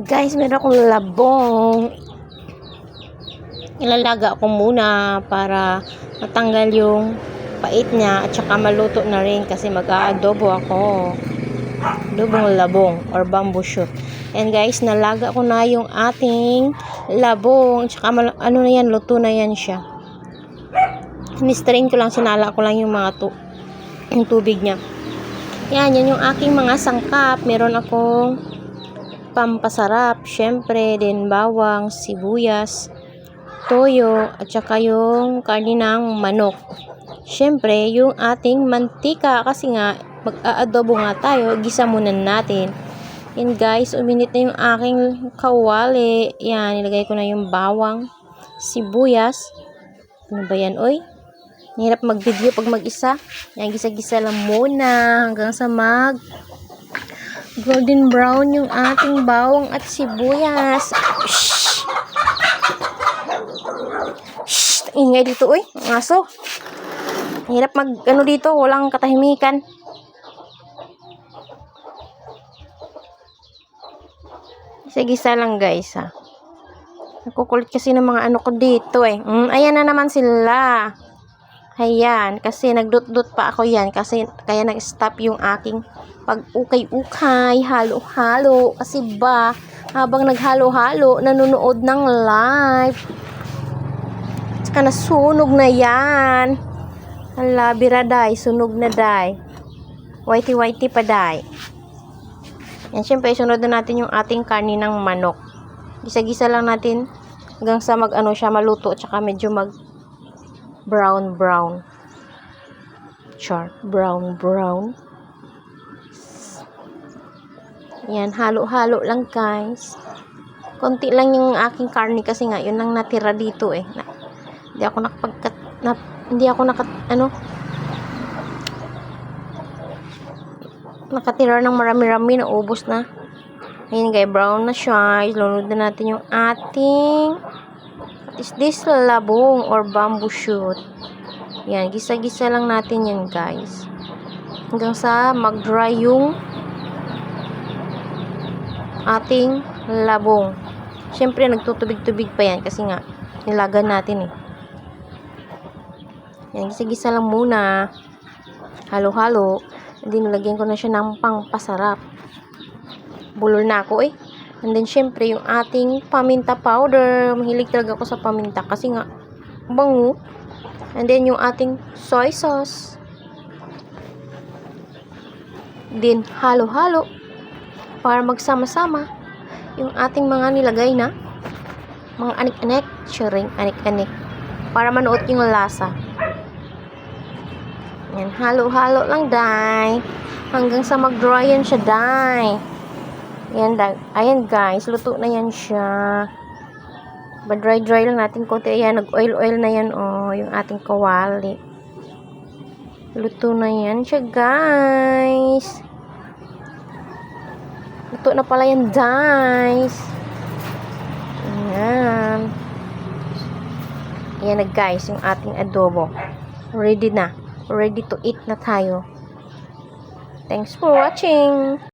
Guys, meron akong labong. Ilalaga ko muna para matanggal yung pait niya at saka maluto na rin kasi mag-aadobo ako. Adobong labong or bamboo shoot. And guys, nalaga ko na yung ating labong. Tsaka ano na yan, luto na yan siya. Ni-strain ko lang, sinala ko lang yung mga yung tubig niya. Yan yung aking mga sangkap. Meron akong pampasarap, syempre, din bawang, sibuyas, toyo, at saka yung karne ng manok. Syempre, yung ating mantika kasi nga mag-aadobo nga tayo, gisa muna natin. And guys, uminit na yung aking kawali. Yan, nilagay ko na yung bawang, sibuyas. Ano ba yan, oy? Hirap mag-video pag mag-isa. Yan, gisa-gisa lang muna hanggang sa golden brown yung ating bawang at sibuyas. Shhh! Shhh! Ingay dito, uy. Ang aso. Hirap ano dito. Walang katahimikan. Gisa-gisa lang, guys, ha. Nakukulit kasi ng mga ano ko dito, eh. Ayan na naman sila. Ayan, kasi nagdut-dut pa ako yan. Kaya nag-stop yung aking pag-ukay-ukay, halo-halo. Kasi ba, habang naghalo-halo, nanonood ng live. Tsaka nasunog na yan. Hala, biraday, sunog na day. Whitey-whitey pa day. Yan, syempre, sunod na natin yung ating karne ng manok. Gisa-gisa lang natin hanggang sa mag-ano siya, maluto. Tsaka medyo brown. Char, brown. Yan, halo-halo lang, guys. Konti lang yung aking karne kasi nga, yun lang natira dito, eh. Nakatira ng marami-rami, naubos na. Ayan, guys, brown na siya. Ilunod na natin yung ating is this labong or bamboo shoot. Yan, gisa-gisa lang natin yan, guys. Hanggang sa mag-dry yung ating labong. Siyempre, nagtutubig-tubig pa yan kasi nga, nilagan natin, eh. Yan, gisa-gisa lang muna. Halo-halo. Hindi, nilagyan ko na siya ng pangpasarap. Bulol na ako, eh. And then, syempre, yung ating paminta powder. Mahilig talaga ako sa paminta kasi nga, bango. And then, yung ating soy sauce. Then, halo-halo. Para magsama-sama. Yung ating mga nilagay na mga anik-anik. Sharing anik-anik. Para manuot yung lasa. Yan, halo-halo lang, day. Hanggang sa mag-dry yan siya, day. Yan, ayan, guys, luto na yan siya. Dry lang natin konti. Ayan, nag-oil na yan, oh, yung ating kawali. Luto na yan siya, guys. Luto na pala yan, guys. Ayan. Ayan na, guys, yung ating adobo. Ready na. Ready to eat na tayo. Thanks for watching.